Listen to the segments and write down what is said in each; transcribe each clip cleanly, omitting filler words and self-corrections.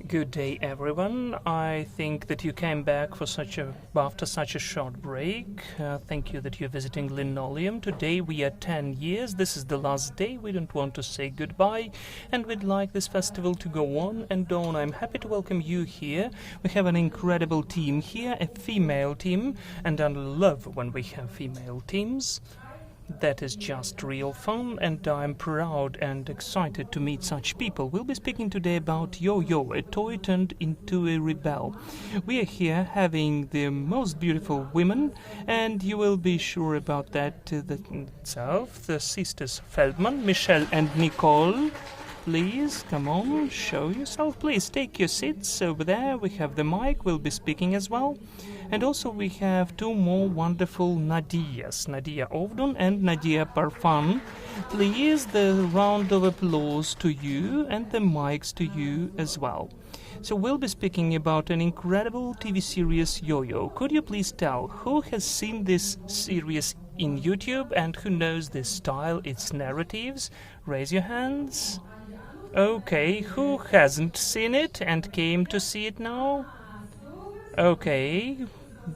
Good day, everyone. I think that you came back for after such a short break. Thank you that you're visiting Linoleum. Today we are 10 years. This is the last day. We don't want to say goodbye, and we'd like this festival to go on and on. I'm happy to welcome you here. We have an incredible team here, a female team, and I love when we have female teams. That is just real fun, and I'm proud and excited to meet such people. We'll be speaking today about YoYo, a toy turned into a rebel. We are here having the most beautiful women, and you will be sure about that itself. The sisters Feldman, Michelle and Nicole. Please, come on, show yourself. Please, take your seats over there. We have the mic. We'll be speaking as well. And also we have two more wonderful Nadiias, Nadiia Ovdun and Nadiia Parfan. Please, the round of applause to you and the mics to you as well. So we'll be speaking about an incredible TV series YoYo. Could you please tell who has seen this series in YouTube and who knows this style, its narratives? Raise your hands. Okay, who hasn't seen it and came to see it now? Okay,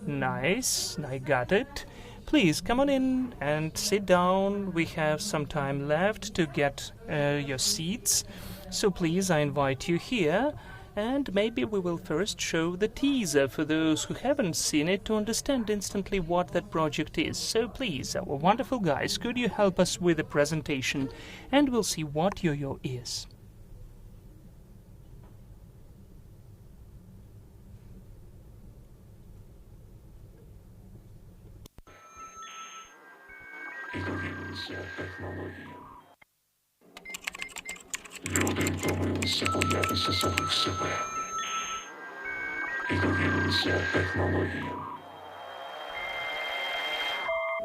nice, I got it. Please come on in and sit down. We have some time left to get your seats. So please, I invite you here. And maybe we will first show the teaser for those who haven't seen it to understand instantly what that project is. So please, our wonderful guys, could you help us with the presentation? And we'll see what YoYo is. І довірилися технологіям. Люди втомилися боятися самих себе. І довірилися технологіям.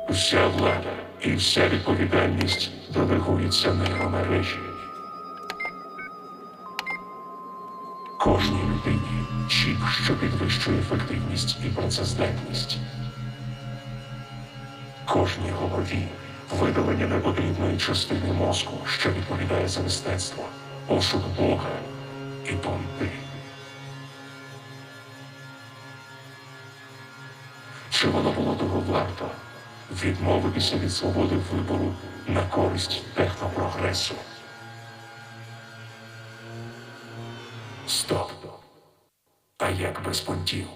Вся влада і вся відповідальність делегується нейромережі. Кожній людині чіп, що підвищує ефективність і працездатність. Кожній голові видалення непотрібної частини мозку, що відповідає за мистецтво, пошук Бога і понти. Чи воно було того варто відмовитися від свободи вибору на користь технопрогресу? Стоп. А як без понтів?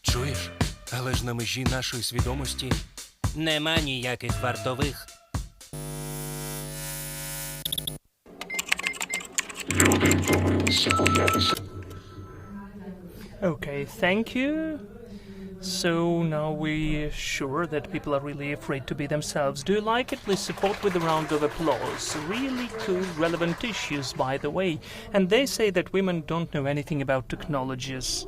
Чуєш? Але ж на межі нашої свідомості нема ніяких вартових. Люди втомилися боятися. Okay, thank you. So now we're sure that people are really afraid to be themselves. Do you like it? Please support with a round of applause. Really cool, relevant issues, by the way. And they say that women don't know anything about technologies.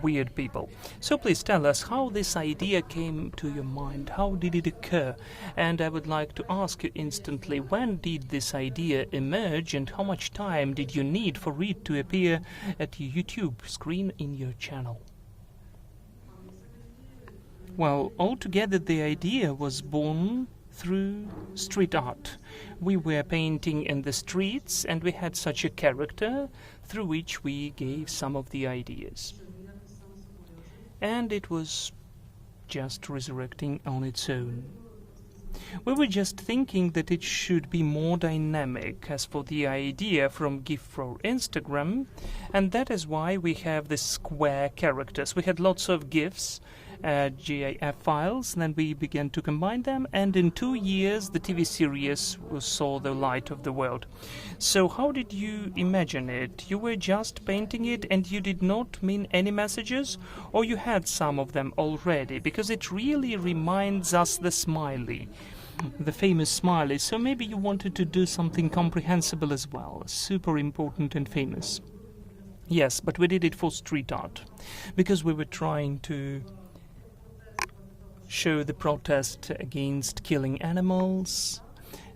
Weird people. So please tell us how this idea came to your mind. How did it occur? And I would like to ask you instantly, when did this idea emerge and how much time did you need for it to appear at your YouTube screen in your channel? Well, altogether the idea was born through street art. We were painting in the streets and we had such a character through which we gave some of the ideas. And it was just resurrecting on its own. We were just thinking that it should be more dynamic as for the idea from GIF for Instagram, and that is why we have the square characters. We had lots of GIFs, GIF files. Then we began to combine them, and in 2 years the TV series saw the light of the world. So how did you imagine it? You were just painting it and you did not mean any messages, or you had some of them already? Because it really reminds us the smiley, the famous smiley. So maybe you wanted to do something comprehensible as well, super important and famous. Yes, but we did it for street art, because we were trying to show the protest against killing animals,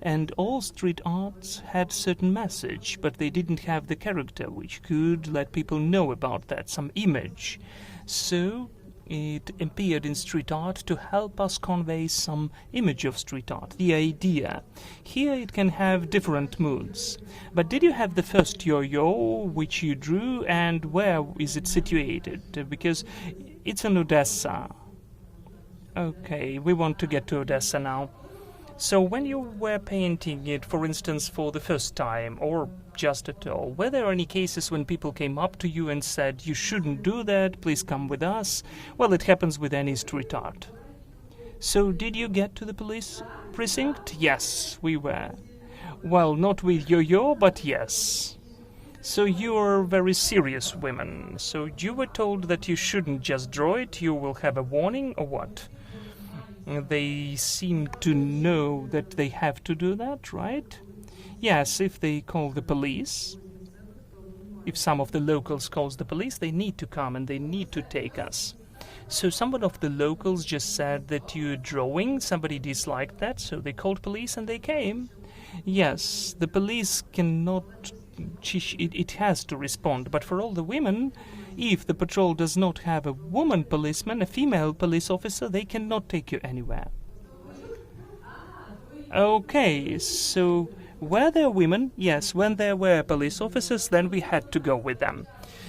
and all street arts had certain message, but they didn't have the character which could let people know about that, some image. So it appeared in street art to help us convey some image of street art, the idea. Here it can have different moods. But did you have the first YoYo which you drew, and where is it situated? Because it's in Odessa. Okay, we want to get to Odessa now. So when you were painting it, for instance, for the first time, or just at all, were there any cases when people came up to you and said, you shouldn't do that, please come with us? Well, it happens with any street art. So did you get to the police precinct? Yes, we were. Well, not with YoYo, but yes. So you are very serious women. So you were told that you shouldn't just draw it, you will have a warning, or what? They seem to know that they have to do that, right? Yes, if they call the police, if some of the locals calls the police, they need to come and they need to take us. So someone of the locals just said that you're drawing, somebody disliked that, so they called police and they came. Yes, the police cannot, it has to respond, but for all the women, if the patrol does not have a woman policeman, a female police officer, they cannot take you anywhere. Okay, so were there women? Yes, when there were police officers, then we had to go with them.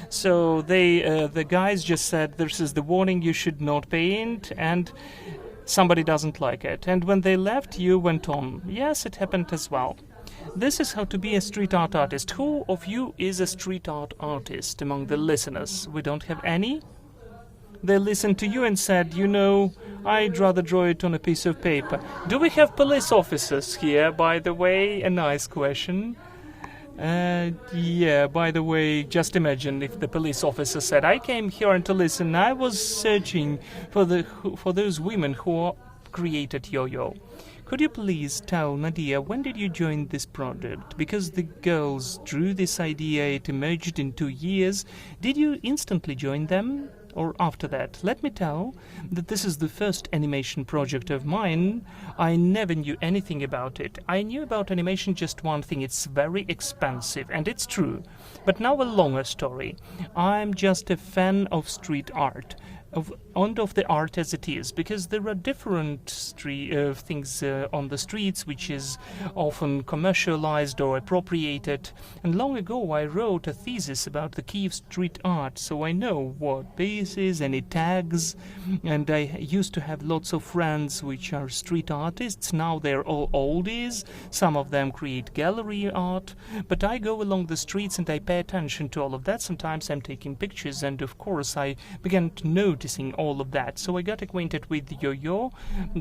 So the guys just said, this is the warning, you should not paint, and somebody doesn't like it. And when they left, you went on. Yes, it happened as well. This is how to be a street art artist. Who of you is a street art artist among the listeners? We don't have any? They listened to you and said, you know, I'd rather draw it on a piece of paper. Do we have police officers here, by the way? A nice question. Yeah, by the way, just imagine if the police officer said, I came here to listen, I was searching for those women who created YoYo. Could you please tell Nadiia, when did you join this project? Because the girls drew this idea, it emerged in 2 years. Did you instantly join them? Or after that? Let me tell that this is the first animation project of mine. I never knew anything about it. I knew about animation just one thing, it's very expensive, and it's true. But now a longer story. I'm just a fan of street art. Of the art as it is, because there are different things on the streets which is often commercialized or appropriated. And long ago I wrote a thesis about the Kyiv street art, so I know what pieces, any tags, and I used to have lots of friends which are street artists. Now they're all oldies, some of them create gallery art, but I go along the streets and I pay attention to all of that. Sometimes I'm taking pictures, and of course I began to noticing all of that. So I got acquainted with YoYo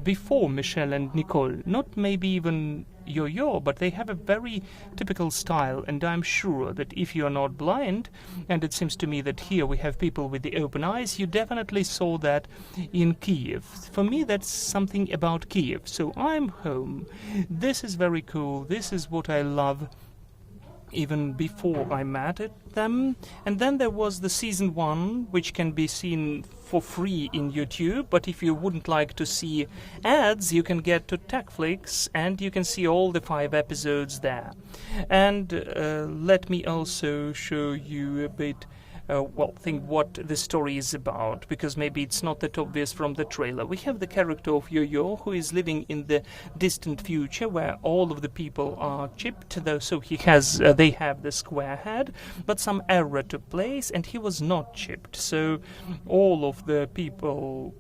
before Michelle and Nicole. Not maybe even YoYo, but they have a very typical style, and I'm sure that if you're not blind, and it seems to me that here we have people with the open eyes, you definitely saw that in Kyiv. For me, that's something about Kyiv. So I'm home. This is very cool. This is what I love. Even before I met them. And then there was the season 1, which can be seen for free in YouTube, but if you wouldn't like to see ads, you can get to Techflix and you can see all the 5 episodes there. And let me also show you a bit think what the story is about, because maybe it's not that obvious from the trailer. We have the character of YoYo, who is living in the distant future where all of the people are chipped, though, so they have the square head, but some error took place and he was not chipped, so all of the people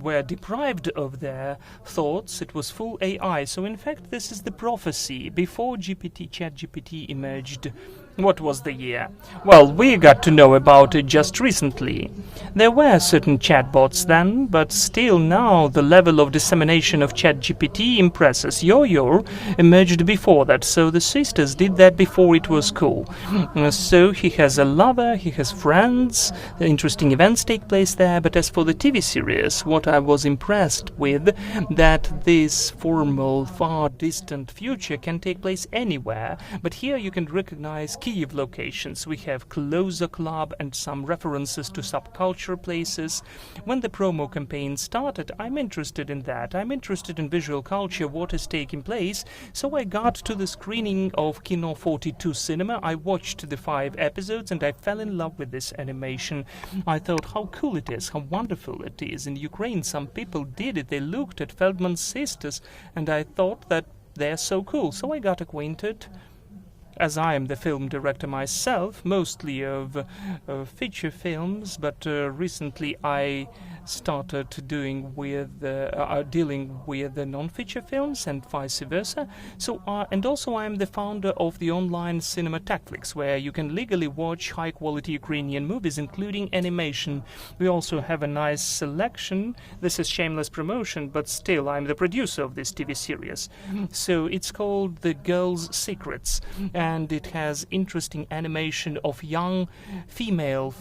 were deprived of their thoughts. It was full AI. So in fact this is the prophecy before ChatGPT emerged What was the year? Well, we got to know about it just recently. There were certain chatbots then, but still now the level of dissemination of ChatGPT impresses. YoYo emerged before that, so the sisters did that before it was cool. So he has a lover, he has friends, interesting events take place there, but as for the TV series, what I was impressed with, that this formal, far distant future can take place anywhere, but here you can recognize Kyiv locations. We have Closer Club and some references to subculture places. When the promo campaign started, I'm interested in that. I'm interested in visual culture, what is taking place. So I got to the screening of Kino 42 Cinema. I watched the 5 episodes and I fell in love with this animation. I thought how cool it is, how wonderful it is. In Ukraine, some people did it. They looked at Feldman's sisters and I thought that they're so cool. So I got acquainted. As I am the film director myself, mostly of feature films, but recently I started dealing with the non-feature films and vice versa. So, and also I am the founder of the online cinema Takflix, where you can legally watch high-quality Ukrainian movies, including animation. We also have a nice selection. This is shameless promotion, but still I'm the producer of this TV series. So it's called The Girl's Secrets, and it has interesting animation of young female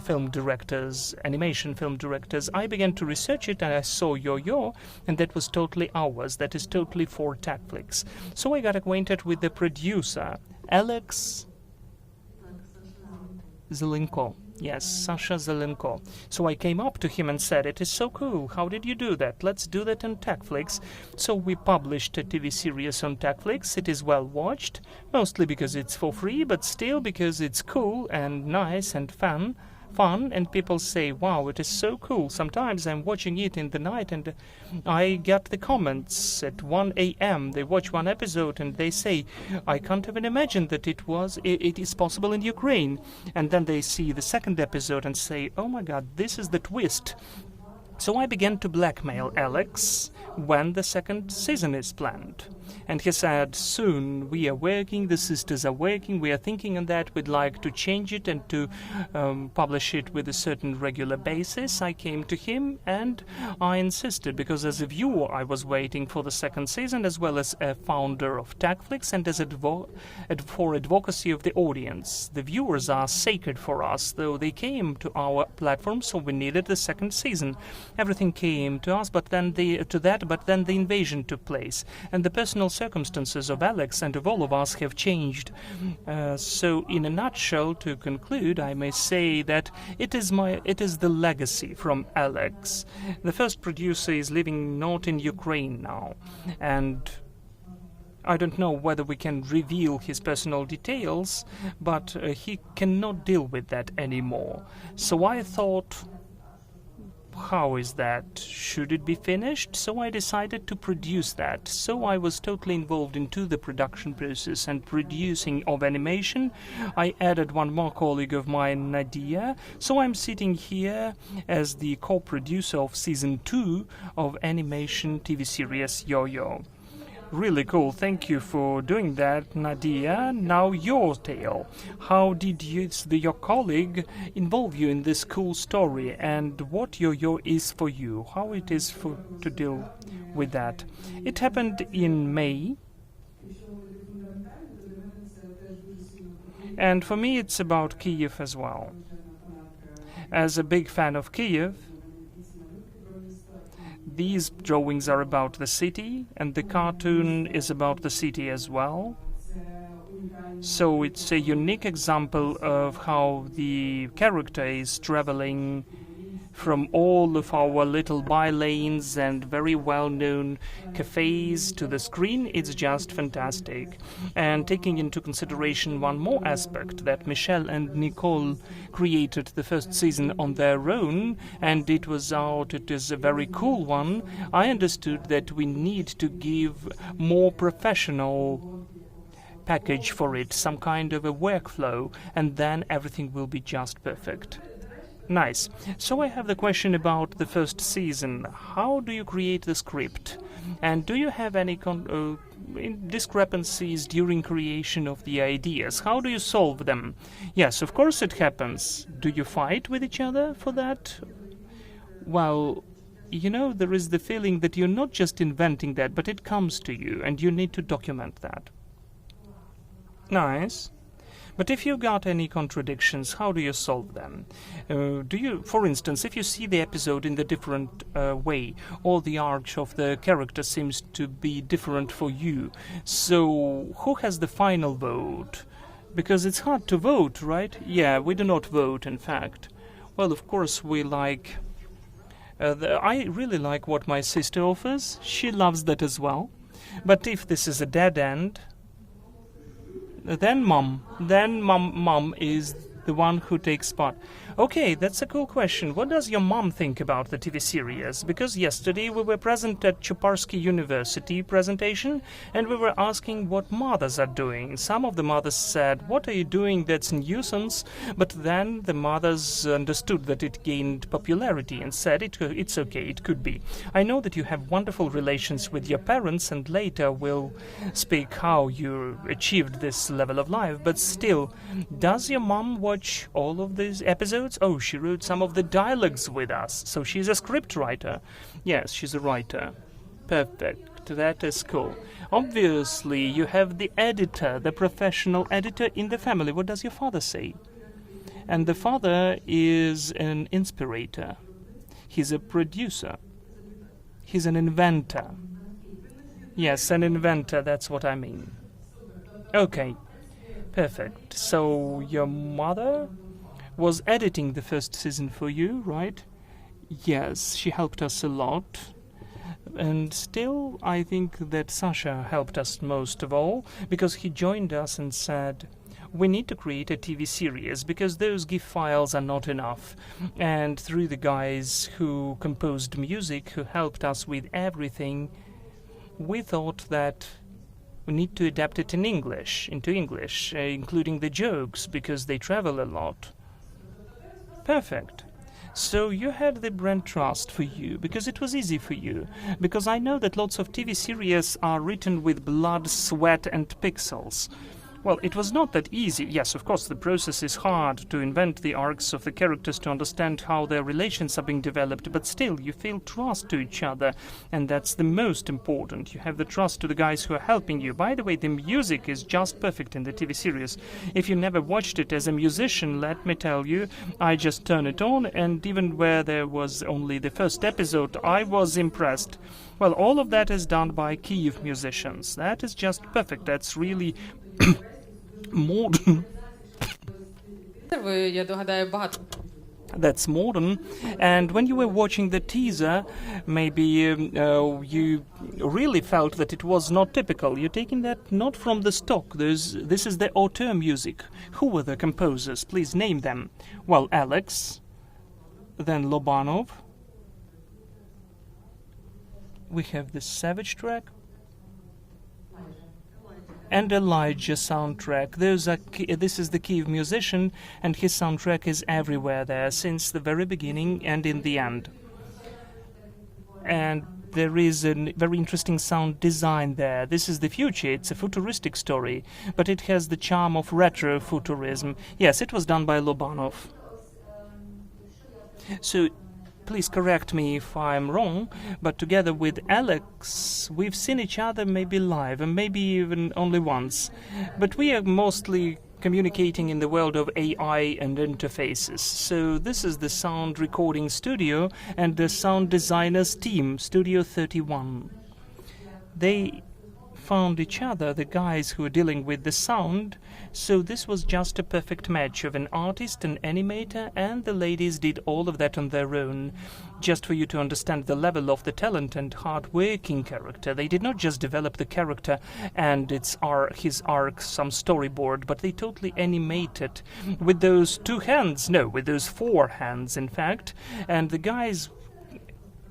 film directors, animation film directors. I began to research it and I saw YoYo, and that was totally ours. That is totally for Takflix. So I got acquainted with the producer, Alex Zelenko. Yes, Sasha Zelenko. So I came up to him and said, it is so cool, how did you do that? Let's do that on Takflix. So we published a TV series on Takflix. It is well watched, mostly because it's for free, but still because it's cool and nice and fun, and people say, wow, it is so cool. Sometimes I'm watching it in the night and I get the comments at 1 a.m. They watch one episode and they say, I can't even imagine that it is possible in Ukraine. And then they see the second episode and say, oh my god, this is the twist. So I began to blackmail Alex when the second season is planned. And he said, soon, we are working, the sisters are working, we are thinking on that, we'd like to change it and to publish it with a certain regular basis. I came to him and I insisted, because as a viewer I was waiting for the second season, as well as a founder of Takflix and as for advocacy of the audience. The viewers are sacred for us, though they came to our platform, so we needed the second season. Everything came to us, but then the invasion took place, and the personal circumstances of Alex and of all of us have changed. So in a nutshell, to conclude, I may say that it is the legacy from Alex. The first producer is living not in Ukraine now, and I don't know whether we can reveal his personal details, but he cannot deal with that anymore. So I thought, how is that? Should it be finished? So I decided to produce that. So I was totally involved into the production process and producing of animation. I added one more colleague of mine, Nadiia. So I'm sitting here as the co-producer of season 2 of animation TV series YoYo. Really cool. Thank you for doing that, Nadiia. Now your tale. How did your colleague involve you in this cool story, and what YoYo is for you? How it is to deal with that? It happened in May. And for me it's about Kyiv as well. As a big fan of Kyiv, these drawings are about the city, and the cartoon is about the city as well. So it's a unique example of how the character is traveling from all of our little by-lanes and very well-known cafes to the screen. It's just fantastic. And taking into consideration one more aspect, that Michelle and Nicole created the first season on their own, and it is a very cool one, I understood that we need to give more professional package for it, some kind of a workflow, and then everything will be just perfect. Nice. So I have the question about the first season. How do you create the script? And do you have any discrepancies during creation of the ideas. How do you solve them? Yes, of course it happens. Do you fight with each other for that? Well, you know, there is the feeling that you're not just inventing that, but it comes to you, and you need to document that. Nice. But if you got any contradictions, how do you solve them? Do you, for instance, if you see the episode in the different way, or the arc of the character seems to be different for you, so who has the final vote? Because it's hard to vote, right? Yeah, we do not vote, in fact. Well, of course, we like... I really like what my sister offers. She loves that as well. But if this is a dead end, then mom is the one who takes part. Okay, that's a cool question. What does your mom think about the TV series? Because yesterday we were present at Chuparsky University presentation, and we were asking what mothers are doing. Some of the mothers said, "What are you doing? That's a nuisance." But then the mothers understood that it gained popularity and said it's okay, it could be. I know that you have wonderful relations with your parents, and later we'll speak how you achieved this level of life. But still, does your mom watch all of these episodes? Oh, she wrote some of the dialogues with us, so she's a scriptwriter. Yes, she's a writer. Perfect, that is cool. Obviously, you have the editor, the professional editor in the family. What does your father say? And the father is an inspirator. He's a producer. He's an inventor. Yes, an inventor, that's what I mean. Okay, perfect. So your mother was editing the first season for you, right? Yes, she helped us a lot. And still, I think that Sasha helped us most of all, because he joined us and said, we need to create a TV series, because those GIF files are not enough. And through the guys who composed music, who helped us with everything, we thought that we need to adapt it into English, including the jokes, because they travel a lot. Perfect. So you had the brand trust for you, because it was easy for you. Because I know that lots of TV series are written with blood, sweat and pixels. Well, it was not that easy. Yes, of course, the process is hard to invent the arcs of the characters, to understand how their relations are being developed, but still, you feel trust to each other, and that's the most important. You have the trust to the guys who are helping you. By the way, the music is just perfect in the TV series. If you never watched it as a musician, let me tell you, I just turned it on, and even where there was only the first episode, I was impressed. Well, all of that is done by Kyiv musicians. That is just perfect. That's really modern. Я гадаю, багато. That's modern. And when you were watching the teaser, maybe you really felt that it was not typical. You're taking that not from the stock. This is the auteur music. Who were the composers? Please name them. Well, Alex, then Lobanov. We have the Savage track. And Elijah soundtrack. This is the Kyiv musician, and his soundtrack is everywhere there, since the very beginning and in the end. And there is a very interesting sound design there. This is the future. It's a futuristic story, but it has the charm of retro-futurism. Yes, it was done by Lobanov. So, please correct me if I'm wrong, but together with Alex, we've seen each other maybe live, and maybe even only once. But we are mostly communicating in the world of AI and interfaces. So this is the sound recording studio and the sound designers team, Studio 31. They found each other, the guys who are dealing with the sound, so this was just a perfect match of an artist, an animator, and the ladies did all of that on their own. Just for you to understand the level of the talent and hard-working character, they did not just develop the character and his arc, some storyboard, but they totally animated with those with those 4 hands, in fact, and the guys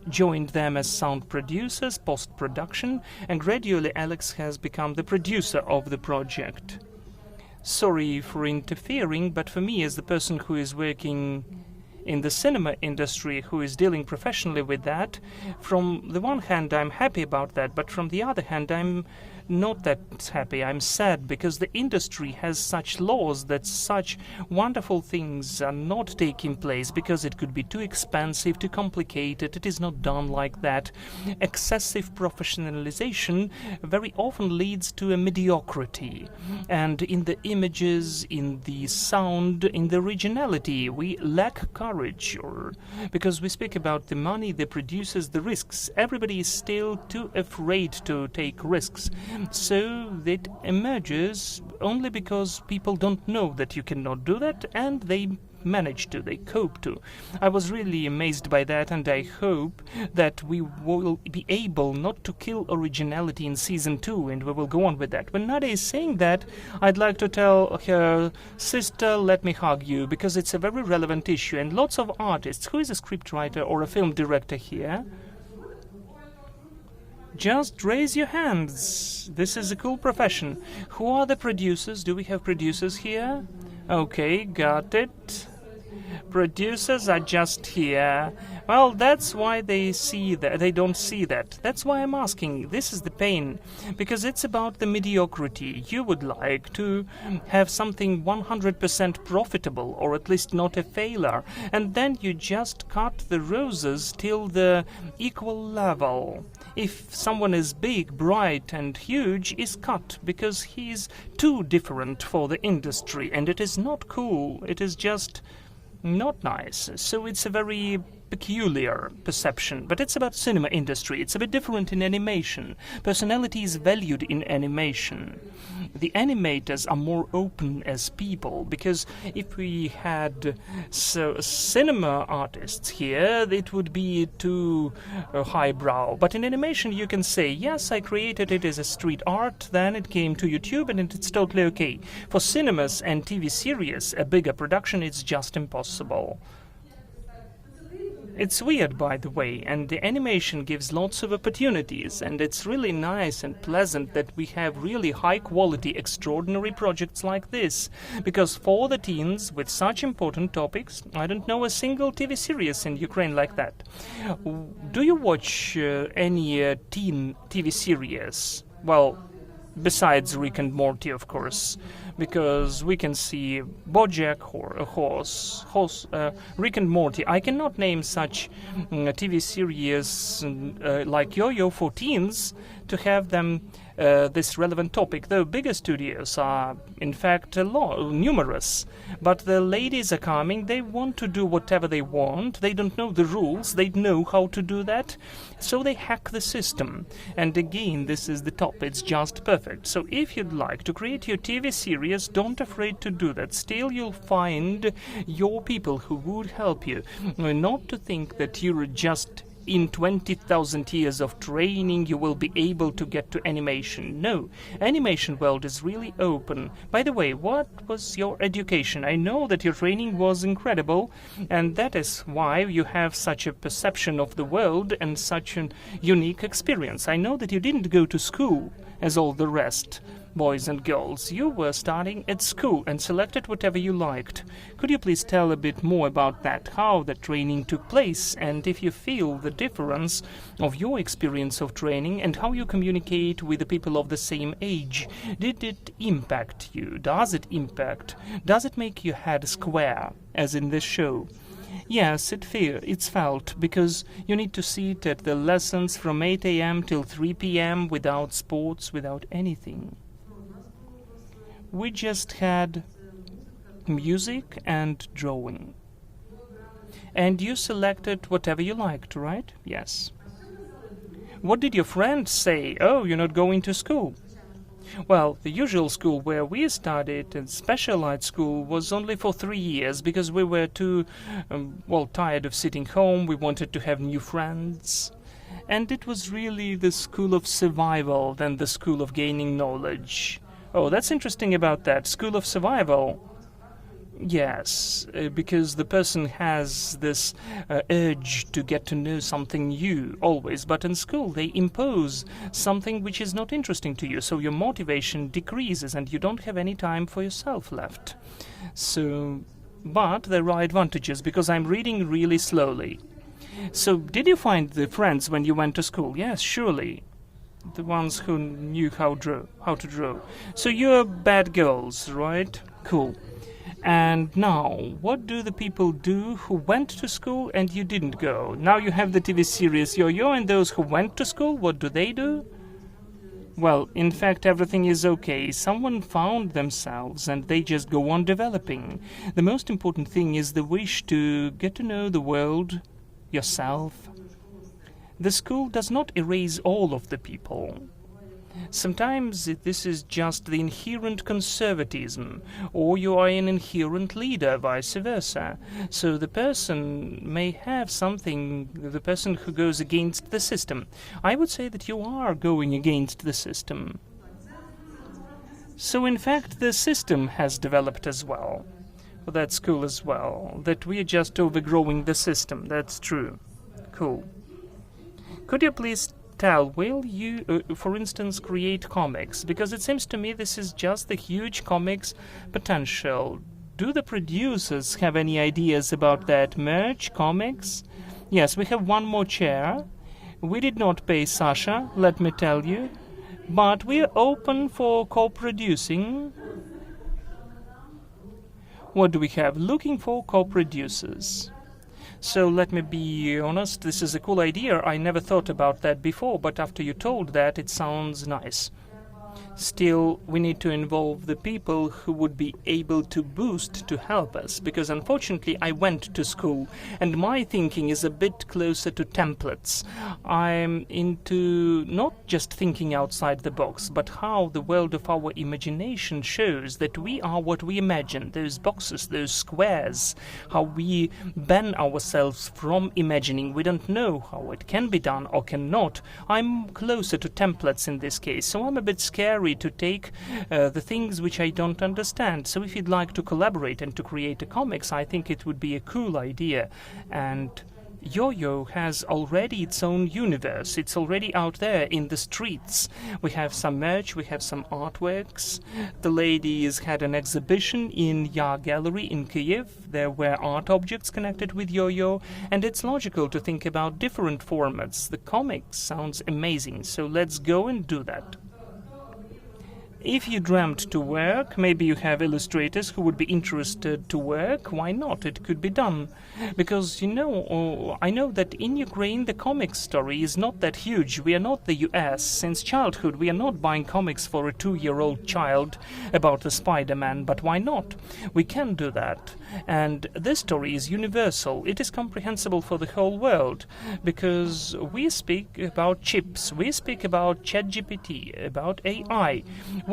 joined them as sound producers, post-production, and gradually Alex has become the producer of the project. Sorry for interfering, but for me, as the person who is working in the cinema industry, who is dealing professionally with that, from the one hand I'm happy about that, but from the other hand I'm not that happy. I'm sad because the industry has such laws that such wonderful things are not taking place because it could be too expensive, too complicated. It is not done like that. Excessive professionalization very often leads to a mediocrity. And in the images, in the sound, in the originality, we lack courage, or because we speak about the money, the producers, the risks. Everybody is still too afraid to take risks. So that emerges only because people don't know that you cannot do that, and they manage to, they cope to. I was really amazed by that, and I hope that we will be able not to kill originality in season 2, and we will go on with that. When Nadiia is saying that, I'd like to tell her, sister, let me hug you, because it's a very relevant issue, and lots of artists. Who is a scriptwriter or a film director here? Just raise your hands. This is a cool profession. Who are the producers? Do we have producers here? Okay, got it. Producers are just here. Well, that's why they see that. They don't see that. That's why I'm asking. This is the pain, because it's about the mediocrity. You would like to have something 100% profitable, or at least not a failure, and then you just cut the roses till the equal level. If someone is big, bright, and huge, is cut because he's too different for the industry, and it is not cool. It is just not nice. So it's a very peculiar perception, but it's about cinema industry. It's a bit different in animation. Personality is valued in animation. The animators are more open as people, because if we had cinema artists here, it would be too highbrow. But in animation you can say, yes, I created it as a street art, then it came to YouTube, and it's totally okay. For cinemas and TV series, a bigger production, it's just impossible. It's weird, by the way, and the animation gives lots of opportunities, and it's really nice and pleasant that we have really high-quality, extraordinary projects like this, because for the teens, with such important topics, I don't know a single TV series in Ukraine like that. Do you watch any teen TV series? Well, besides Rick and Morty, of course, because we can see Bojack or a horse, Rick and Morty. I cannot name such TV series like YoYo for teens to have them this relevant topic, though bigger studios are in fact numerous. But the ladies are coming, they want to do whatever they want, they don't know the rules, they know how to do that, so they hack the system. And again, this is the top, it's just perfect. So if you'd like to create your TV series, don't afraid to do that. Still you'll find your people who would help you. Not to think that you're just in 20,000 years of training you will be able to get to animation. No, animation world is really open. By the way, what was your education? I know that your training was incredible, and that is why you have such a perception of the world and such a unique experience. I know that you didn't go to school as all the rest, boys and girls. You were starting at school and selected whatever you liked. Could you please tell a bit more about that, how the training took place, and if you feel the difference of your experience of training and how you communicate with the people of the same age? Did it impact you? Does it impact? Does it make your head square, as in this show? Yes, it's felt, because you need to sit at the lessons from 8 a.m. till 3 p.m. without sports, without anything. We just had music and drawing. And you selected whatever you liked, right? Yes. What did your friends say? Oh, you're not going to school. Well, the usual school where we studied, and specialized school, was only for 3 years, because we were too, tired of sitting home. We wanted to have new friends. And it was really the school of survival than the school of gaining knowledge. Oh, that's interesting about that. School of survival. Yes, because the person has this urge to get to know something new, always. But in school, they impose something which is not interesting to you, so your motivation decreases and you don't have any time for yourself left. So, but there are advantages, because I'm reading really slowly. So, did you find the friends when you went to school? Yes, surely. The ones who knew how to draw. So you're bad girls, right? Cool. And now, what do the people do who went to school and you didn't go? Now you have the TV series YoYo, and those who went to school, what do they do? Well, in fact, everything is okay. Someone found themselves and they just go on developing. The most important thing is the wish to get to know the world, yourself. The school does not erase all of the people. Sometimes this is just the inherent conservatism, or you are an inherent leader, vice versa. So the person may have something, the person who goes against the system. I would say that you are going against the system. So in fact the system has developed as well. That school as well. That we are just overgrowing the system. That's true. Cool. Could you please tell, will you, for instance, create comics? Because it seems to me this is just the huge comics potential. Do the producers have any ideas about that? Merch, comics? Yes, we have one more chair. We did not pay Sasha, let me tell you. But we are open for co-producing. What do we have? Looking for co-producers. So let me be honest, this is a cool idea. I never thought about that before, but after you told that, it sounds nice. Still, we need to involve the people who would be able to boost to help us, because unfortunately I went to school and my thinking is a bit closer to templates. I'm into not just thinking outside the box, but how the world of our imagination shows that we are what we imagine, those boxes, those squares, how we ban ourselves from imagining. We don't know how it can be done or cannot. I'm closer to templates in this case, so I'm a bit scary to take the things which I don't understand. So if you'd like to collaborate and to create a comics, I think it would be a cool idea. And YoYo has already its own universe. It's already out there in the streets. We have some merch, we have some artworks. The ladies had an exhibition in Ya Gallery in Kyiv. There were art objects connected with YoYo, and it's logical to think about different formats. The comics sounds amazing, so let's go and do that. If you dreamt to work, maybe you have illustrators who would be interested to work, why not? It could be done. Because, you know, I know that in Ukraine the comic story is not that huge. We are not the US. Since childhood we are not buying comics for a 2-year-old child about the Spider-Man, but why not? We can do that. And this story is universal. It is comprehensible for the whole world, because we speak about chips, we speak about ChatGPT, about AI.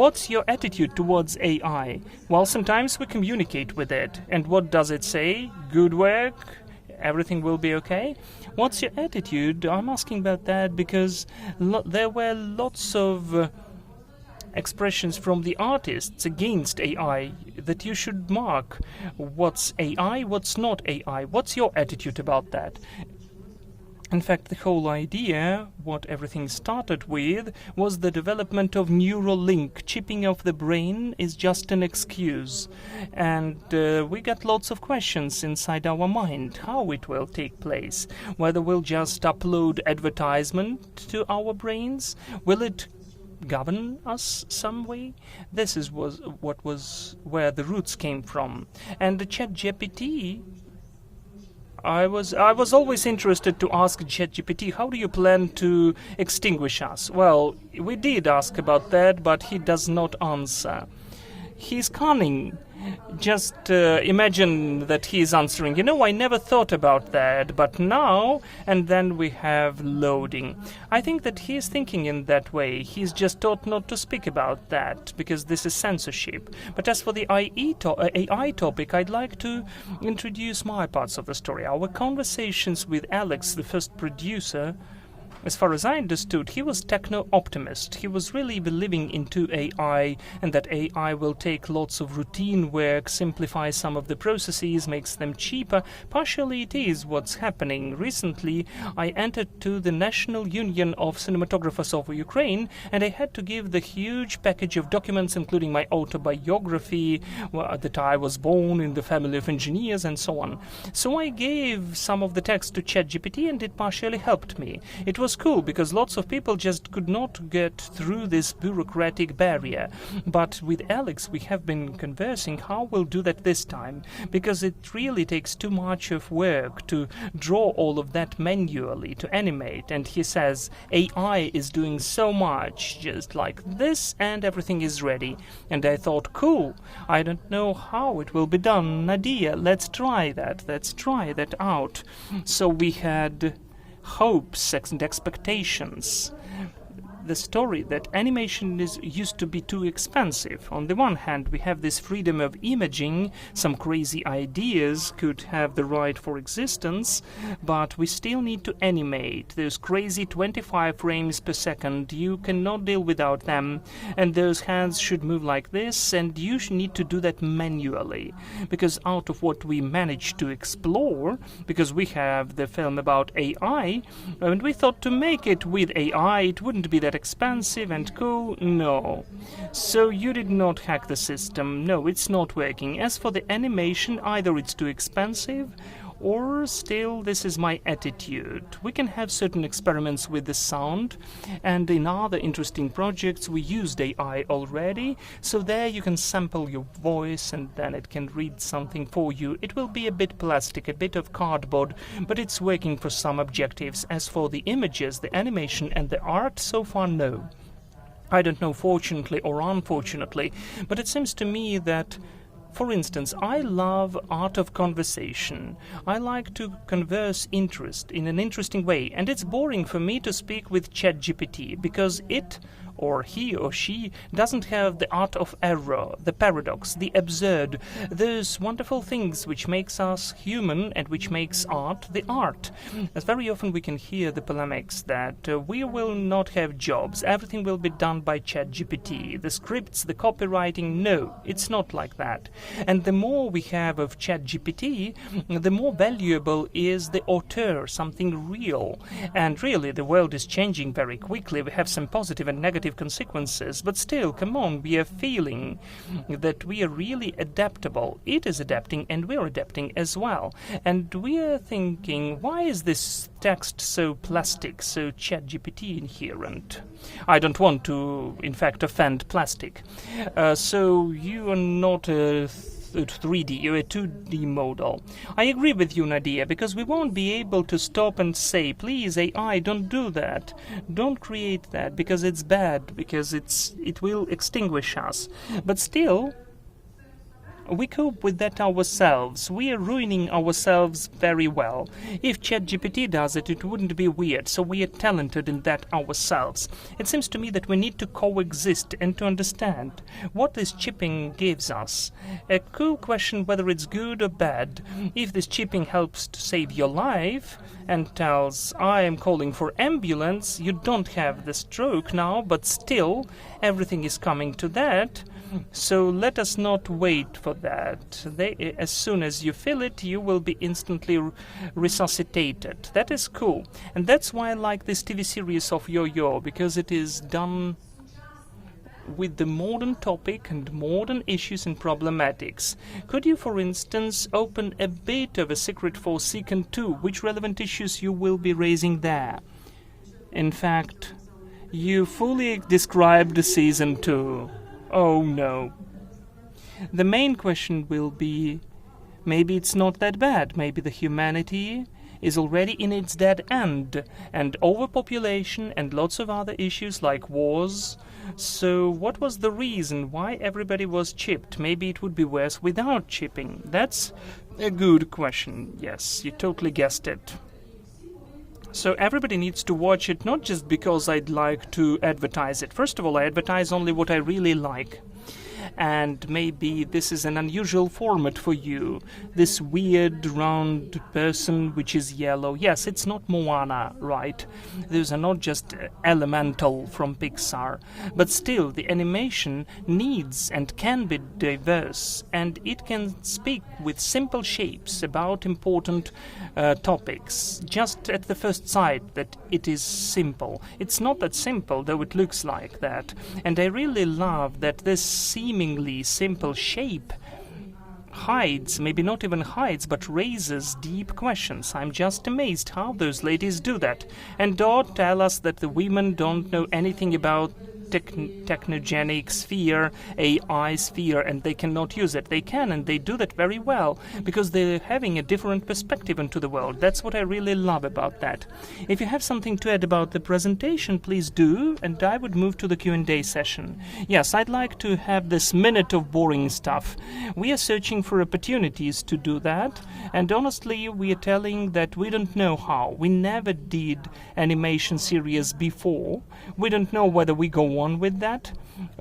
What's your attitude towards AI? Well, sometimes we communicate with it. And what does it say? Good work? Everything will be okay? What's your attitude? I'm asking about that because there were lots of expressions from the artists against AI that you should mark. What's AI? What's not AI? What's your attitude about that? In fact, the whole idea, what everything started with, was the development of neural link. Chipping off the brain is just an excuse. And we got lots of questions inside our mind, how it will take place. Whether we'll just upload advertisement to our brains? Will it govern us some way? This is where the roots came from. And the ChatGPT, I was always interested to ask ChatGPT, how do you plan to extinguish us? Well, we did ask about that, but he does not answer. He's cunning. Just imagine that he's answering, you know, I never thought about that, but now, and then we have loading. I think that he's thinking in that way. He's just taught not to speak about that, because this is censorship. But as for the AI topic, I'd like to introduce my parts of the story. Our conversations with Alex, the first producer, as far as I understood, he was techno-optimist. He was really believing into AI, and that AI will take lots of routine work, simplify some of the processes, makes them cheaper. Partially it is what's happening. Recently, I entered to the National Union of Cinematographers of Ukraine, and I had to give the huge package of documents, including my autobiography, that I was born in the family of engineers, and so on. So I gave some of the text to ChatGPT, and it partially helped me. It was cool because lots of people just could not get through this bureaucratic barrier. But with Alex, we have been conversing how we'll do that this time, because it really takes too much of work to draw all of that manually, to animate. And he says AI is doing so much, just like this, and everything is ready. And I thought, cool, I don't know how it will be done. Nadiia, let's try that. Let's try that out. So we had hopes and expectations. The story that animation used to be too expensive. On the one hand, we have this freedom of imaging, some crazy ideas could have the right for existence, but we still need to animate. Those crazy 25 frames per second, you cannot deal without them, and those hands should move like this, and you need to do that manually. Because out of what we managed to explore, because we have the film about AI, and we thought to make it with AI, it wouldn't be that expensive and cool. No. So you did not hack the system. No, it's not working. As for the animation, either it's too expensive or still this is my attitude. We can have certain experiments with the sound, and in other interesting projects we used AI already, so there you can sample your voice and then it can read something for you. It will be a bit plastic, a bit of cardboard, but it's working for some objectives. As for the images, the animation and the art, so far no. I don't know, fortunately or unfortunately, but it seems to me that, for instance, I love art of conversation. I like to converse interest in an interesting way, and it's boring for me to speak with ChatGPT because it, or he or she, doesn't have the art of error, the paradox, the absurd, those wonderful things which makes us human and which makes art the art. As very often we can hear the polemics that we will not have jobs, everything will be done by ChatGPT, the scripts, the copywriting. No, it's not like that. And the more we have of ChatGPT, the more valuable is the auteur, something real. And really, the world is changing very quickly. We have some positive and negative consequences, but still, come on, we are feeling that we are really adaptable. It is adapting, and we're adapting as well. And we are thinking, why is this text so plastic, so ChatGPT inherent? I don't want to, in fact, offend plastic. So you are not a 3D, you're a 2D model. I agree with you, Nadiia, because we won't be able to stop and say, please, AI, don't do that. Don't create that, because it's bad, because it will extinguish us. But still, we cope with that ourselves. We are ruining ourselves very well. If ChatGPT does it, it wouldn't be weird, so we are talented in that ourselves. It seems to me that we need to coexist and to understand what this chipping gives us. A cool question whether it's good or bad. If this chipping helps to save your life and tells, I am calling for ambulance, you don't have the stroke now, but still, everything is coming to that. So let us not wait for that. As soon as you feel it, you will be instantly resuscitated. That is cool. And that's why I like this TV series of YoYo, because it is done with the modern topic and modern issues and problematics. Could you, for instance, open a bit of a secret for Season 2? Which relevant issues you will be raising there? In fact, you fully described Season 2. Oh no. The main question will be, maybe it's not that bad. Maybe the humanity is already in its dead end, and overpopulation and lots of other issues like wars. So what was the reason why everybody was chipped? Maybe it would be worse without chipping. That's a good question. Yes, you totally guessed it. So everybody needs to watch it, not just because I'd like to advertise it. First of all, I advertise only what I really like. And maybe this is an unusual format for you. This weird round person which is yellow. Yes, it's not Moana, right? Those are not just Elemental from Pixar. But still, the animation needs and can be diverse. And it can speak with simple shapes about important topics. Just at the first sight that it is simple. It's not that simple, though it looks like that. And I really love that this seemingly simple shape hides, maybe not even hides, but raises deep questions. I'm just amazed how those ladies do that. And don't tell us that the women don't know anything about technogenic sphere, AI sphere, and they cannot use it. They can, and they do that very well, because they're having a different perspective into the world. That's what I really love about that. If you have something to add about the presentation, please do, and I would move to the Q&A session. Yes, I'd like to have this minute of boring stuff. We are searching for opportunities to do that, and honestly, we are telling that we don't know how. We never did animation series before. We don't know whether we go on with that,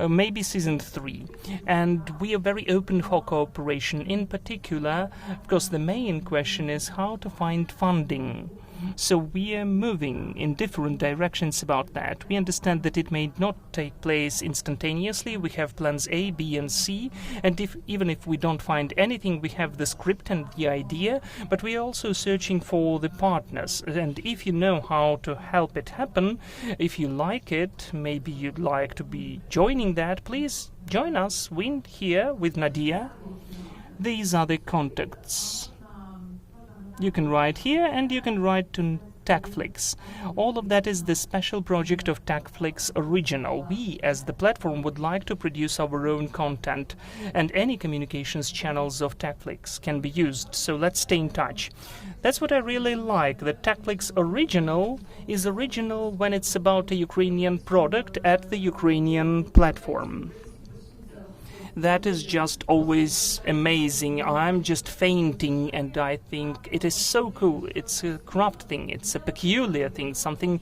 maybe season 3, and we are very open for cooperation. In particular, of course, the main question is how to find funding. So we are moving in different directions about that. We understand that it may not take place instantaneously. We have plans A, B, and C, and even if we don't find anything, we have the script and the idea, but we are also searching for the partners. And if you know how to help it happen, if you like it, maybe you'd like to be joining that, please join us. We're here with Nadiia. These are the contacts. You can write here, and you can write to TagFlix. All of that is the special project of TagFlix Original. We, as the platform, would like to produce our own content, and any communications channels of TagFlix can be used, so let's stay in touch. That's what I really like, that TagFlix Original is original when it's about a Ukrainian product at the Ukrainian platform. That is just always amazing. I'm just fainting, and I think it is so cool. It's a craft thing, it's a peculiar thing, something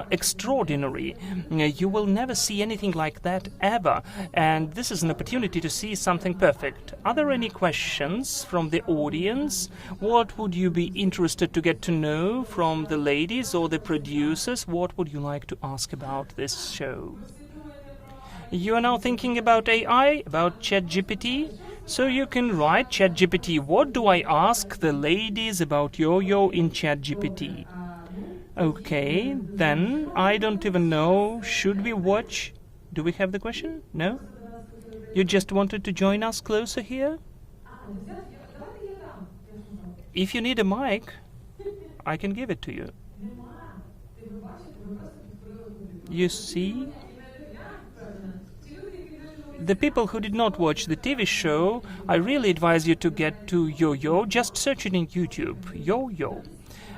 extraordinary. You will never see anything like that ever, and this is an opportunity to see something perfect. Are there any questions from the audience? What would you be interested to get to know from the ladies or the producers? What would you like to ask about this show? You are now thinking about AI, about ChatGPT? So you can write ChatGPT. What do I ask the ladies about YoYo in ChatGPT? Okay, then I don't even know. Should we watch? Do we have the question? No? You just wanted to join us closer here? If you need a mic, I can give it to you. You see? The people who did not watch the TV show, I really advise you to get to YoYo. Just search it in YouTube, YoYo.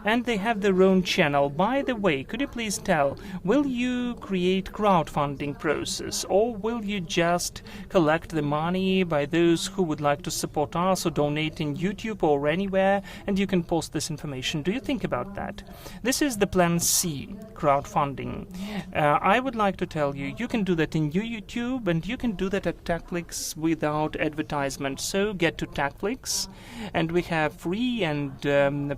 And they have their own channel. By the way, could you please tell, will you create crowdfunding process, or will you just collect the money by those who would like to support us or donate in YouTube or anywhere, and you can post this information? Do you think about that? This is the plan C, crowdfunding. I would like to tell you, you can do that in YouTube, and you can do that at TagFlix without advertisement. So get to TagFlix, and we have free and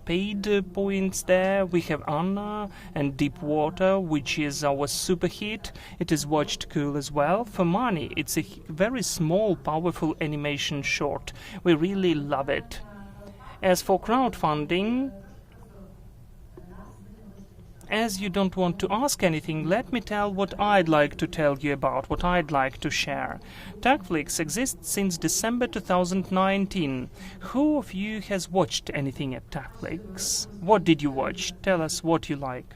paid points there. We have Anna and Deep Water, which is our super hit. It is watched cool as well. For money, it's a very small, powerful animation short. We really love it. As for crowdfunding, as you don't want to ask anything, let me tell what I'd like to tell you about, what I'd like to share. TagFlix exists since December 2019. Who of you has watched anything at TagFlix? What did you watch? Tell us what you like.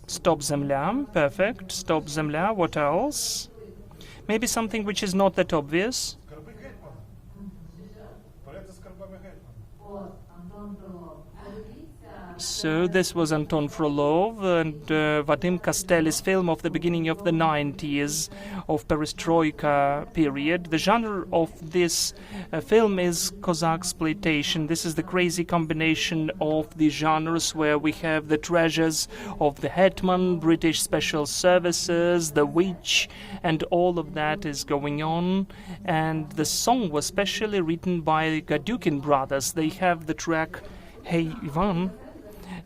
Stop Zemlya, perfect. Stop Zemlya, what else? Maybe something which is not that obvious. So this was Anton Frolov and Vadim Kostely's film of the beginning of the 90s, of Perestroika period. The genre of this film is Cossacksploitation. This is the crazy combination of the genres where we have the treasures of the Hetman, British Special Services, the witch, and all of that is going on. And the song was specially written by Gadyukin brothers. They have the track Hey Ivan.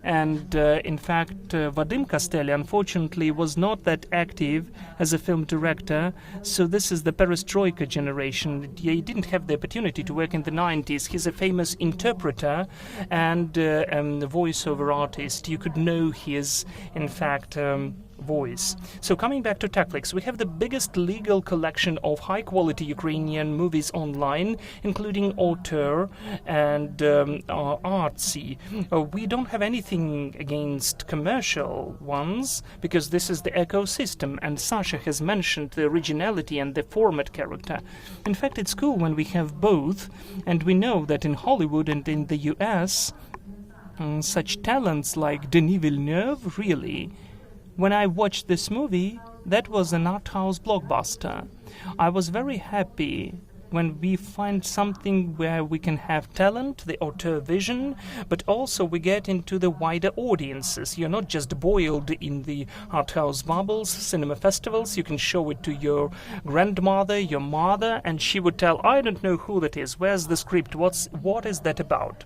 And in fact, Vadim Kostely, unfortunately, was not that active as a film director, so this is the Perestroika generation. He didn't have the opportunity to work in the 90s. He's a famous interpreter and voiceover artist. You could know his, in fact, voice. So coming back to Techflix, we have the biggest legal collection of high-quality Ukrainian movies online, including auteur and artsy. We don't have anything against commercial ones, because this is the ecosystem, and Sasha has mentioned the originality and the format character. In fact, it's cool when we have both, and we know that in Hollywood and in the US, such talents like Denis Villeneuve, really. When I watched this movie, that was an art house blockbuster. I was very happy when we find something where we can have talent, the auteur vision, but also we get into the wider audiences. You're not just boiled in the art house bubbles, cinema festivals. You can show it to your grandmother, your mother, and she would tell, I don't know who that is, where's the script, what is that about?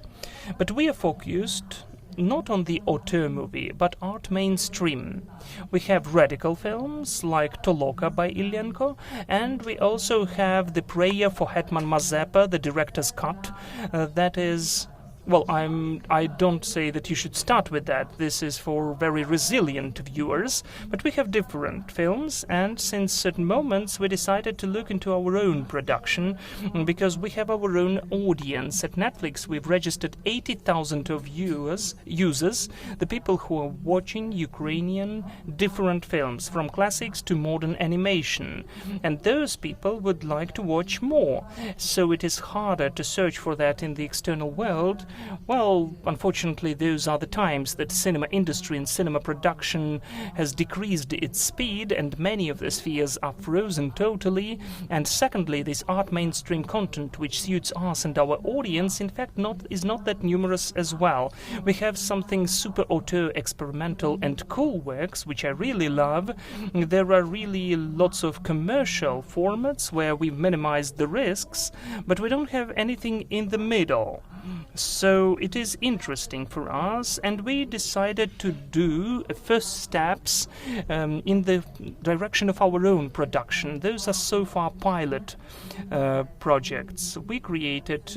But we are focused not on the auteur movie, but art mainstream. We have radical films like Toloka by Ilyenko, and we also have The Prayer for Hetman Mazepa, the director's cut. That is... Well, I don't say that you should start with that. This is for very resilient viewers. But we have different films, and since certain moments we decided to look into our own production, because we have our own audience. At Netflix we've registered 80,000 of users, the people who are watching Ukrainian different films, from classics to modern animation. And those people would like to watch more. So it is harder to search for that in the external world. Well, unfortunately, those are the times that cinema industry and cinema production has decreased its speed, and many of the spheres are frozen totally. And secondly, this art mainstream content, which suits us and our audience, in fact, is not that numerous as well. We have something super auteur, experimental and cool works, which I really love. There are really lots of commercial formats where we've minimized the risks, but we don't have anything in the middle. So it is interesting for us, and we decided to do first steps in the direction of our own production. Those are so far pilot projects. We created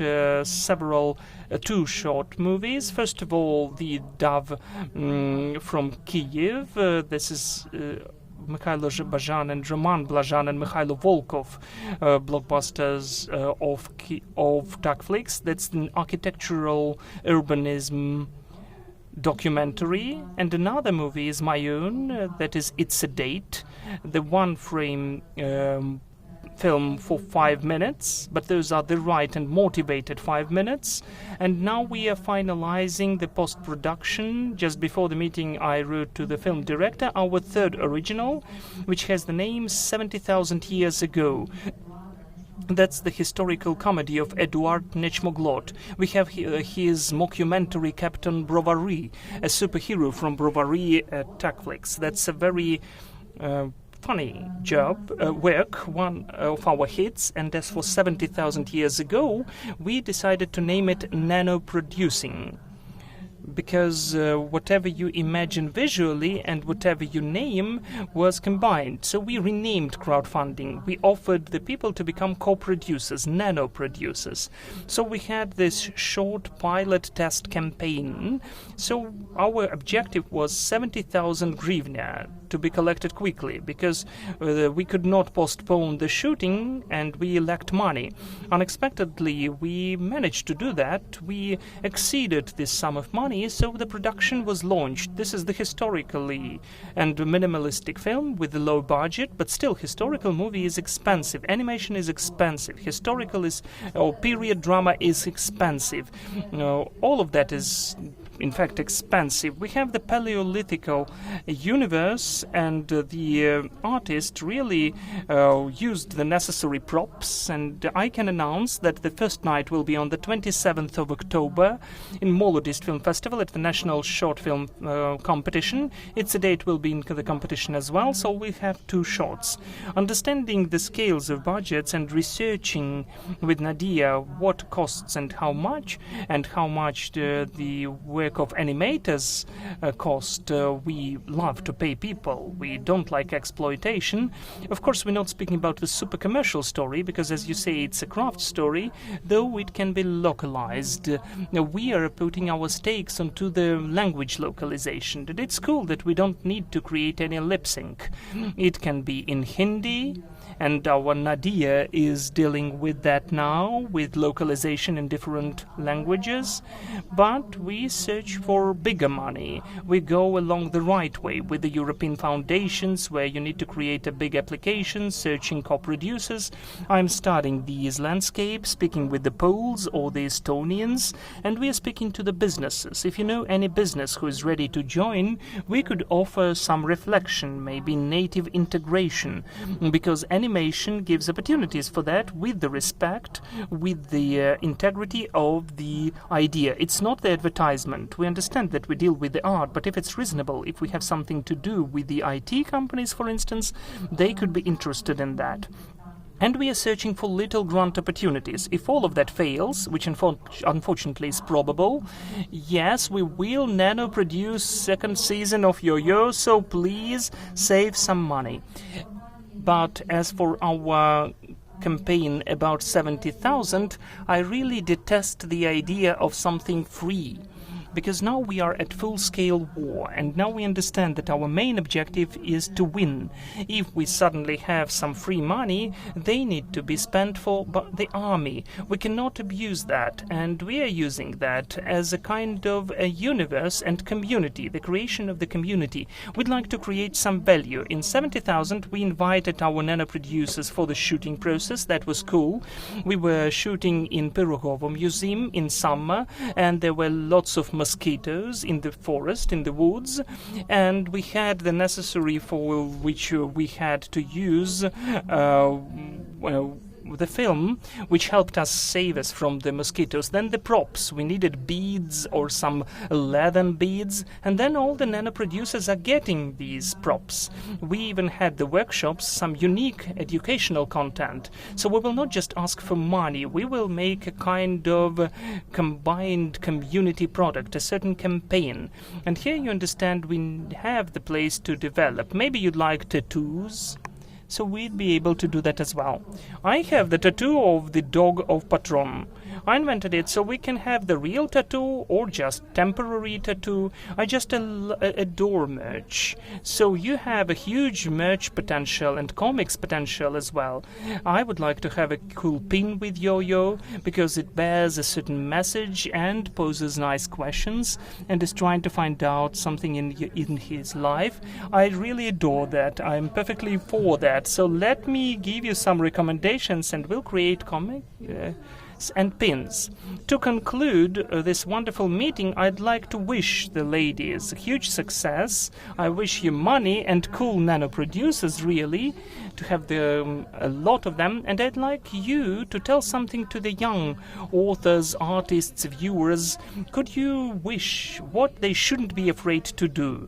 several two short movies. First of all, The Dove from Kyiv. This is Mikhailo Bajan and Roman Blajan and Mikhailo Volkov blockbusters of Techflix. That's an architectural urbanism documentary. And another movie is my own, that is It's a Date, the one-frame film for 5 minutes, but those are the right and motivated 5 minutes. And now we are finalizing the post-production. Just before the meeting I wrote to the film director our third original, which has the name 70,000 Years Ago. That's the historical comedy of Eduard Nechmoglot. We have his mockumentary Captain Brovary, a superhero from Brovary at Techflix. That's a very funny work, one of our hits. And as for 70,000 Years Ago, we decided to name it Nano-Producing, because whatever you imagine visually and whatever you name was combined. So we renamed crowdfunding. We offered the people to become co-producers, nano-producers. So we had this short pilot test campaign. So our objective was 70,000 hryvnia to be collected quickly, because we could not postpone the shooting and we lacked money. Unexpectedly, we managed to do that. We exceeded this sum of money, so the production was launched. This is the historically and minimalistic film with a low budget, but still historical movie is expensive. Animation is expensive. Historical is, or period drama is expensive. All of that is in fact expensive. We have the Paleolithical universe, and the artist really used the necessary props, and I can announce that the first night will be on the 27th of October in Molodist Film Festival at the National Short Film Competition. It's a date will be in the competition as well, so we have two shorts. Understanding the scales of budgets and researching with Nadiia what costs and how much the work work of animators cost. We love to pay people. We don't like exploitation. Of course, we're not speaking about the super commercial story, because as you say, it's a craft story, though it can be localized. We are putting our stakes onto the language localization. And it's cool that we don't need to create any lip sync. It can be in Hindi, and our Nadiia is dealing with that now, with localization in different languages. But we search for bigger money. We go along the right way with the European foundations, where you need to create a big application, searching co-producers. I'm studying these landscapes, speaking with the Poles or the Estonians, and we are speaking to the businesses. If you know any business who is ready to join, we could offer some reflection, maybe native integration, because animation gives opportunities for that, with the respect, with the integrity of the idea. It's not the advertisement. We understand that we deal with the art, but if it's reasonable, if we have something to do with the IT companies, for instance, they could be interested in that. And we are searching for little grant opportunities. If all of that fails, which unfortunately is probable, yes, we will nano-produce second season of YoYo, so please save some money. But as for our campaign about 70,000, I really detest the idea of something free. Because now we are at full-scale war, and now we understand that our main objective is to win. If we suddenly have some free money, they need to be spent for the army. We cannot abuse that, and we are using that as a kind of a universe and community, the creation of the community. We'd like to create some value. In 70,000, we invited our nano-producers for the shooting process. That was cool. We were shooting in Pirogovo Museum in summer, and there were lots of mosquitoes in the forest, in the woods, and we had the necessary for which we had to use the film, which helped us save us from the mosquitoes. Then the props. We needed beads or some leathern beads, and then all the nano producers are getting these props. We even had the workshops, some unique educational content. So we will not just ask for money, we will make a kind of combined community product, a certain campaign. And here you understand we have the place to develop. Maybe you'd like tattoos, so we'd be able to do that as well. I have the tattoo of the dog of Patron. I invented it so we can have the real tattoo or just temporary tattoo. I just adore merch. So you have a huge merch potential and comics potential as well. I would like to have a cool pin with YoYo because it bears a certain message and poses nice questions and is trying to find out something in his life. I really adore that. I'm perfectly for that. So let me give you some recommendations and we'll create comics and pins. To conclude this wonderful meeting, I'd like to wish the ladies huge success. I wish you money and cool nano producers, really, to have a lot of them. And I'd like you to tell something to the young authors, artists, viewers. Could you wish what they shouldn't be afraid to do?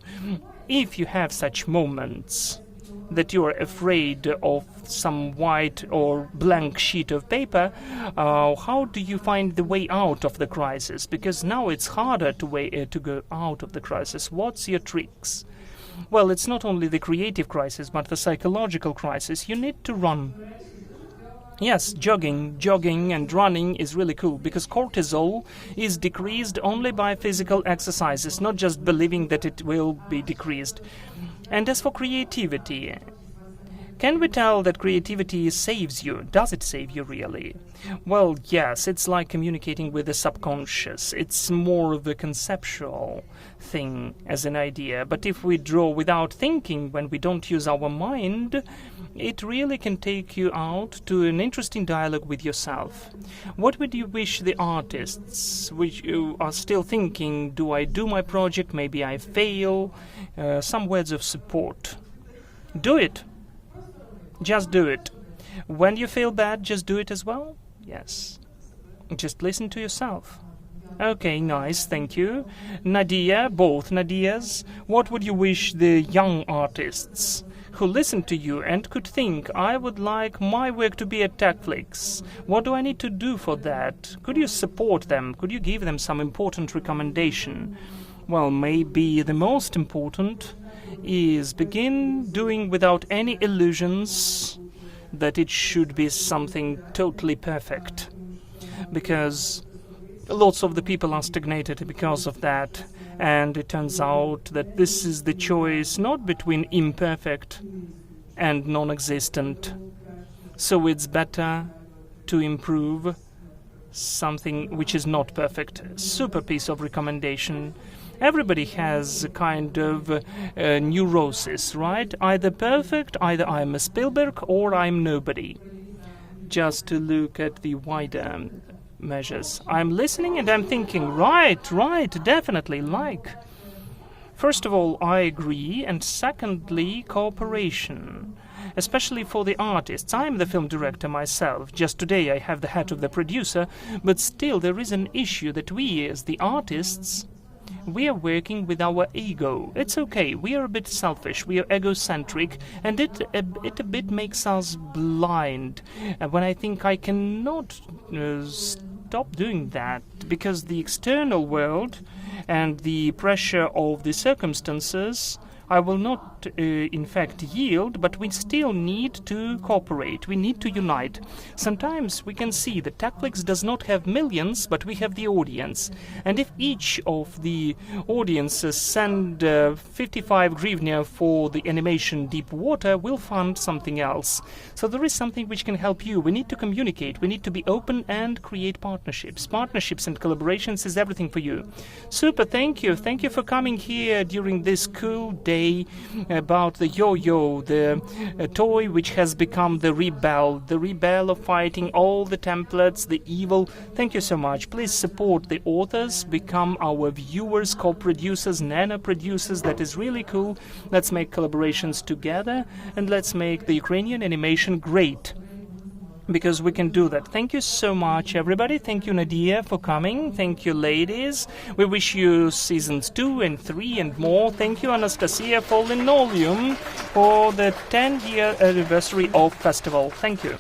If you have such moments that you are afraid of some white or blank sheet of paper, how do you find the way out of the crisis? Because now it's harder to go out of the crisis. What's your tricks? Well, it's not only the creative crisis, but the psychological crisis. You need to run. Yes, jogging and running is really cool because cortisol is decreased only by physical exercises, not just believing that it will be decreased. And as for creativity, can we tell that creativity saves you? Does it save you really? Well, yes, it's like communicating with the subconscious. It's more of a conceptual thing as an idea. But if we draw without thinking, when we don't use our mind, it really can take you out to an interesting dialogue with yourself. What would you wish the artists, which you are still thinking, do I do my project, maybe I fail, some words of support? Do it. Just do it. When you feel bad, just do it as well? Yes. Just listen to yourself. Okay, nice, thank you. Nadiia, both Nadias, what would you wish the young artists who listen to you and could think, I would like my work to be at TechFlix. What do I need to do for that? Could you support them? Could you give them some important recommendation? Well, maybe the most important is begin doing without any illusions that it should be something totally perfect. Because lots of the people are stagnated because of that. And it turns out that this is the choice not between imperfect and non-existent. So it's better to improve something which is not perfect. Super piece of recommendation. Everybody has a kind of neurosis, right? Either perfect, either I'm a Spielberg or I'm nobody. Just to look at the wider measures. I'm listening and I'm thinking, right, definitely, like. First of all, I agree, and secondly, cooperation. Especially for the artists. I'm the film director myself. Just today I have the hat of the producer, but still there is an issue that we, as the artists, we are working with our ego. It's okay, we are a bit selfish, we are egocentric, and it a bit makes us blind. When I think I cannot stop doing that, because the external world and the pressure of the circumstances, I will not, in fact, yield, but we still need to cooperate. We need to unite. Sometimes we can see that TechFlix does not have millions, but we have the audience. And if each of the audiences send 55 hryvnia for the animation Deep Water, we'll fund something else. So there is something which can help you. We need to communicate. We need to be open and create partnerships. Partnerships and collaborations is everything for you. Super, thank you. Thank you for coming here during this cool day about the YoYo, the toy which has become the rebel of fighting all the templates, the evil. Thank you so much. Please support the authors, become our viewers, co-producers, nano-producers. That is really cool. Let's make collaborations together and let's make the Ukrainian animation great. Because we can do that. Thank you so much, everybody. Thank you, Nadiia, for coming. Thank you, ladies. We wish you seasons 2 and 3 and more. Thank you, Anastasia, for Linoleum, for the 10-year anniversary of festival. Thank you.